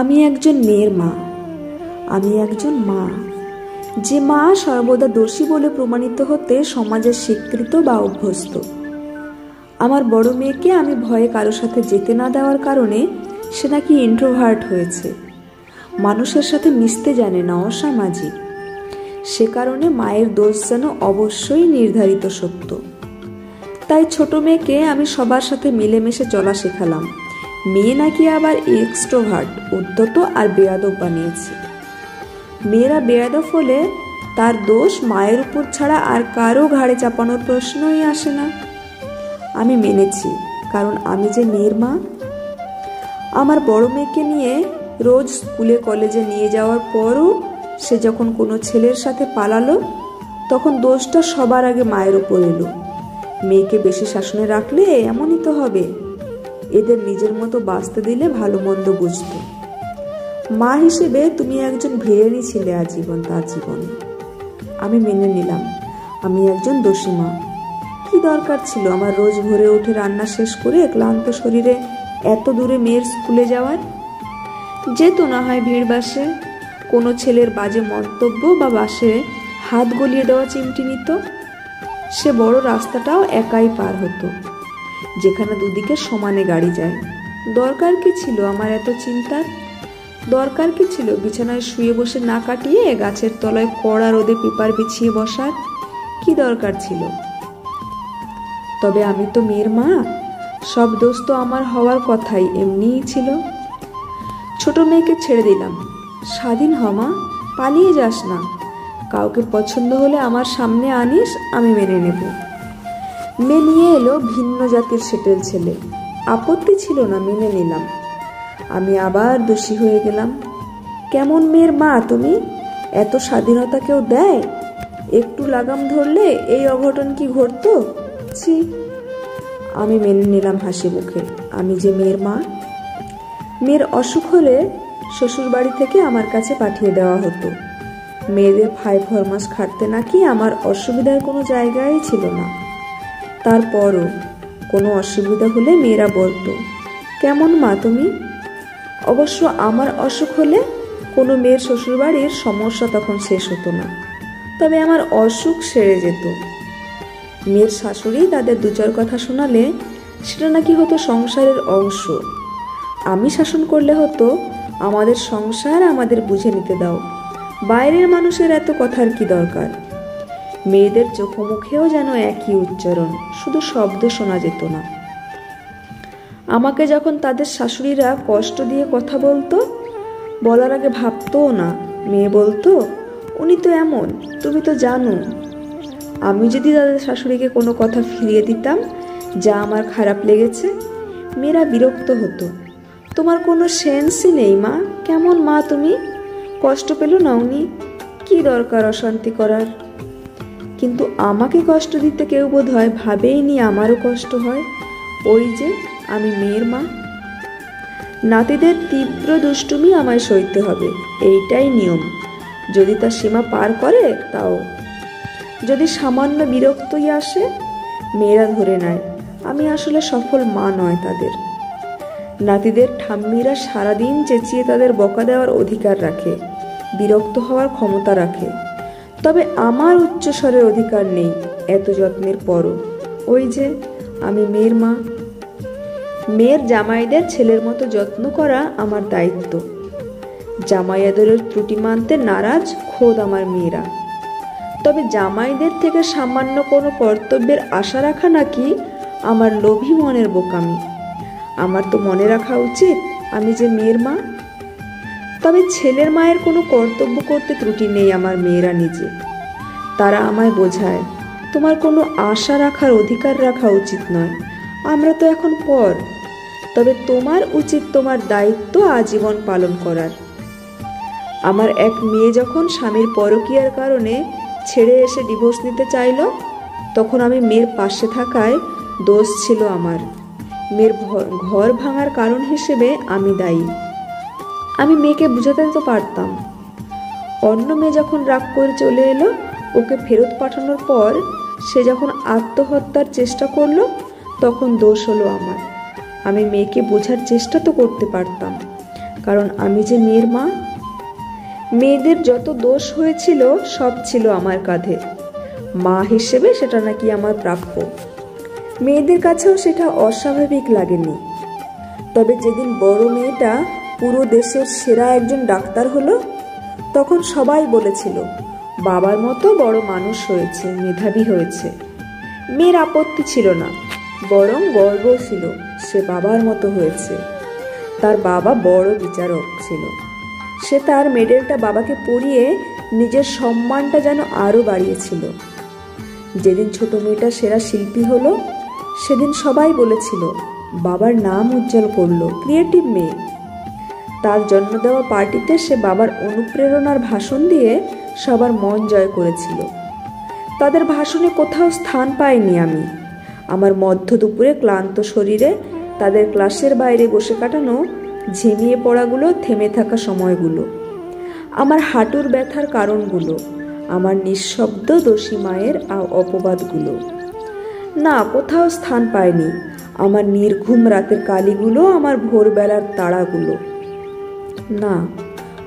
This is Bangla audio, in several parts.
আমি একজন মেয়ের মা, আমি একজন মা, যে মা সর্বদা দোষী বলে প্রমাণিত হতে সমাজের স্বীকৃত বা অভ্যস্ত। আমার বড় মেয়েকে আমি ভয়ে কারোর সাথে যেতে না দেওয়ার কারণে সে নাকি ইন্ট্রোভার্ট হয়েছে, মানুষের সাথে মিশতে জানে না, অসামাজিক। সে কারণে মায়ের দোষ যেন অবশ্যই নির্ধারিত সত্য। তাই ছোট মেয়েকে আমি সবার সাথে মিলেমিশে চলা শেখালাম। মেয়ে নাকি আবার এক্সট্রোভার্ট, উদ্যত আর বেয়াদব বানিয়েছে। মেয়েরা বেয়াদব হলে তার দোষ মায়ের উপর ছাড়া আর কারো ঘাড়ে চাপানোর প্রশ্নই আসে না। আমি মেনেছি, কারণ আমি যে মেয়ের মা। আমার বড় মেয়েকে নিয়ে রোজ স্কুলে কলেজে নিয়ে যাওয়ার পরও সে যখন কোনো ছেলের সাথে পালালো, তখন দোষটা সবার আগে মায়ের উপর এলো। মেয়েকে বেশি শাসনে রাখলে এমনই তো হবে, এদের নিজের মতো বাঁচতে দিলে ভালো মন্দ বুঝতো। মা হিসেবে তুমি একজন ভিলেনি ছিলে আজীবন তার জীবনে। আমি মেনে নিলাম আমি একজন দোষী মা। কি দরকার ছিল আমার রোজ ভোরে উঠে রান্না শেষ করে ক্লান্ত শরীরে এত দূরে মেয়ের স্কুলে যাওয়ার? যেত না হয় ভিড় বাসে, কোনো ছেলের বাজে মন্তব্য বা বাসে হাত গলিয়ে দেওয়া চিমটি নিত। সে বড় রাস্তাটাও একাই পার হতো, যেখানে দুদিকে সমানে গাড়ি যায়। দরকার কি ছিল আমার এত চিন্তার? দরকার কি ছিল বিছানায় শুয়ে বসে না কাটিয়ে গাছের তলায় কড়া রোদে পেপার বিছিয়ে বসার? কি দরকার ছিল? তবে আমি তো মেয়ের মা, সব দোষ তো আমার হওয়ার কথাই এমনিই ছিল। ছোট মেয়েকে ছেড়ে দিলাম, স্বাধীন হ মা, পালিয়ে যাস না। কাউকে পছন্দ হলে আমার সামনে আনিস, আমি মেনে নেব। মেয়ে নিয়ে এলো ভিন্ন জাতির সেটেল ছেলে, আপত্তি ছিল না, মেনে নিলাম। আমি আবার দোষী হয়ে গেলাম। কেমন মেয়ের মা তুমি? এত স্বাধীনতা কেউ দেয়? একটু লাগাম ধরলে এই অঘটন কি ঘটতো? ছি! আমি মেনে নিলাম হাসি মুখে, আমি যে মেয়ের মা। মেয়ের অসুখ হলে শ্বশুর বাড়ি থেকে আমার কাছে পাঠিয়ে দেওয়া হতো। মেয়েদের ফাই ফরমাস খাটতে নাকি আমার অসুবিধার কোনো জায়গাই ছিল না। তারপরও কোনো অসুবিধা হলে মেয়েরা বলতো, কেমন মা তুমি? অবশ্য আমার অসুখ হলে কোনো মেয়ের শ্বশুরবাড়ির সমস্যা তখন শেষ হতো না, তবে আমার অসুখ সেরে যেত। মেয়ের শাশুড়ি তাদের দু চার কথা শোনালে সেটা নাকি হতো সংসারের অংশ। আমি শাসন করলে হতো, আমাদের সংসার, আমাদের বুঝে নিতে দাও, বাইরের মানুষের এত কথার কি দরকার। মেয়েদের চোখ মুখেও যেন একই উচ্চারণ, শুধু শব্দ শোনা যেত না। আমাকে যখন তাদের শাশুড়িরা কষ্ট দিয়ে কথা বলতো, বলার আগে ভাবতও না, মেয়ে বলতো, উনি তো এমন, তুমি তো জানো। আমি যদি তাদের শাশুড়িকে কোনো কথা ফিরিয়ে দিতাম যা আমার খারাপ লেগেছে, মেয়েরা বিরক্ত হতো। তোমার কোনো সেন্সই নেই মা, কেমন মা তুমি? কষ্ট পেল না উনি? কি দরকার অশান্তি করার? কিন্তু আমাকে কষ্ট দিতে কেউ বোধ হয় ভাবেই নি আমারও কষ্ট হয়। ওই যে আমি মেয়ের মা। নাতিদের তীব্র দুষ্টুমি আমায় সইতে হবে, এইটাই নিয়ম। যদি তার সীমা পার করে তাও। যদি সামান্য বিরক্তই আসে, মেয়েরা ধরে নেয় আমি আসলে সফল মা নয় তাদের। নাতিদের ঠাম্মিরা সারাদিন চেঁচিয়ে তাদের বকা দেওয়ার অধিকার রাখে, বিরক্ত হওয়ার ক্ষমতা রাখে, তবে আমার উচ্চস্বরের অধিকার নেই এত যত্নের পরও। ওই যে আমি মেয়ের মা। মেয়ের জামাইদের ছেলের মতো যত্ন করা আমার দায়িত্ব। জামাই আদরের ত্রুটি মানতে নারাজ খোদ আমার মেয়েরা। তবে জামাইদের থেকে সামান্য কোনো কর্তব্যের আশা রাখা নাকি আমার লোভী মনের বোকামি। আমার তো মনে রাখা উচিত আমি যে মেয়ের মা। তবে ছেলের মায়ের কোনো কর্তব্য করতে ত্রুটি নেই আমার মেয়েরা নিজে। তারা আমায় বোঝায়, তোমার কোনো আশা রাখার অধিকার রাখা উচিত নয়, আমরা তো এখন পর। তবে তোমার উচিত তোমার দায়িত্ব আজীবন পালন করার। আমার এক মেয়ে যখন স্বামীর পরকীয়ার কারণে ছেড়ে এসে ডিভোর্স নিতে চাইল, তখন আমি মেয়ের পাশে থাকায় দোষ ছিল আমার। মেয়ের ঘর ভাঙার কারণ হিসেবে আমি দায়ী। আমি মেয়েকে বুঝাতে তো পারতাম। অন্য মেয়ে যখন রাগ করে চলে এলো, ওকে ফেরত পাঠানোর পর সে যখন আত্মহত্যার চেষ্টা করলো, তখন দোষ হলো আমার। আমি মেয়েকে বোঝার চেষ্টা তো করতে পারতাম। কারণ আমি যে মেয়ের মা। মেয়েদের যত দোষ হয়েছিল সব ছিল আমার কাঁধে। মা হিসেবে সেটা নাকি আমার প্রাপ্য। মেয়েদের কাছেও সেটা অস্বাভাবিক লাগেনি। তবে যেদিন বড় মেয়েটা পুরো দেশের সেরা একজন ডাক্তার হলো, তখন সবাই বলেছিল বাবার মতো বড় মানুষ হয়েছে, মেধাবী হয়েছে। মেয়ের আপত্তি ছিল না, বরং গর্ব ছিল সে বাবার মতো হয়েছে। তার বাবা বড় বিচারক ছিল। সে তার মেডেলটা বাবাকে পরিয়ে নিজের সম্মানটা যেন আরও বাড়িয়েছিল। যেদিন ছোট মেয়েটা সেরা শিল্পী হলো, সেদিন সবাই বলেছিল বাবার নাম উজ্জ্বল করলো, ক্রিয়েটিভ মেয়ে। তার জন্ম দেওয়া পার্টিতে সে বাবার অনুপ্রেরণার ভাষণ দিয়ে সবার মন জয় করেছিল। তাদের ভাষণে কোথাও স্থান পাইনি আমি। আমার মধ্য দুপুরে ক্লান্ত শরীরে তাদের ক্লাসের বাইরে বসে কাটানো ঝিমিয়ে পড়াগুলো, থেমে থাকা সময়গুলো, আমার হাঁটুর ব্যথার কারণগুলো, আমার নিঃশব্দ দোষী মায়ের অপবাদগুলো, না, কোথাও স্থান পায়নি। আমার নির্ঘুম রাতের কালিগুলো, আমার ভোরবেলার তাড়াগুলো, না,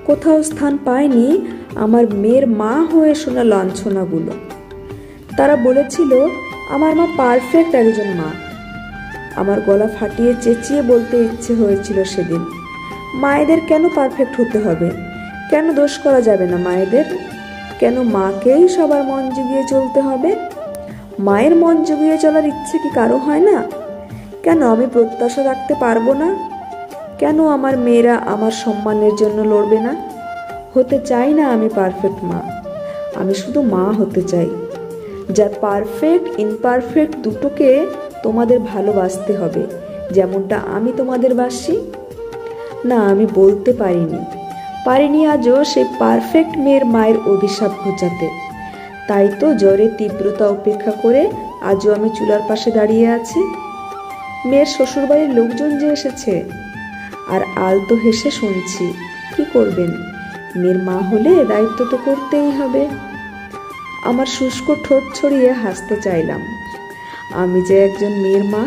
কোথাও স্থান পায়নি আমার মেয়ের মা হয়ে শোনা লাঞ্ছনাগুলো। তারা বলেছিল আমার মা পারফেক্ট একজন মা। আমার গলা ফাটিয়ে চেঁচিয়ে বলতে ইচ্ছে হয়েছিল সেদিন, মায়েদের কেন পারফেক্ট হতে হবে? কেন দোষ করা যাবে না মায়েদের? কেন মাকেই সবার মন জুগিয়ে চলতে হবে? মায়ের মন জুগিয়ে চলার ইচ্ছে কি কারো হয় না? কেন আমি প্রত্যাশা রাখতে পারবো না? কেন আমার মেয়েরা আমার সম্মানের জন্য লড়বে না? হতে চাই না আমি পারফেক্ট মা, আমি শুধু মা হতে চাই, যার পারফেক্ট ইমপারফেক্ট দুটোকে তোমাদের ভালোবাসতে হবে যেমনটা আমি তোমাদের বাসি। না, আমি বলতে পারিনি আজও সেই পারফেক্ট মেয়ের মায়ের অভিশাপ ঘোচাতে। তাই তো জ্বরের তীব্রতা উপেক্ষা করে আজও আমি চুলার পাশে দাঁড়িয়ে আছি। মেয়ের শ্বশুরবাড়ির লোকজন যে এসেছে, আর আলতো হেসে শুনছি, কি করবেন, মেয়ের মা হলে দায়িত্ব তো করতেই হবে। আমার শুষ্ক ঠোঁট ছড়িয়ে হাসতে চাইলাম। আমি যে একজন মেয়ের মা,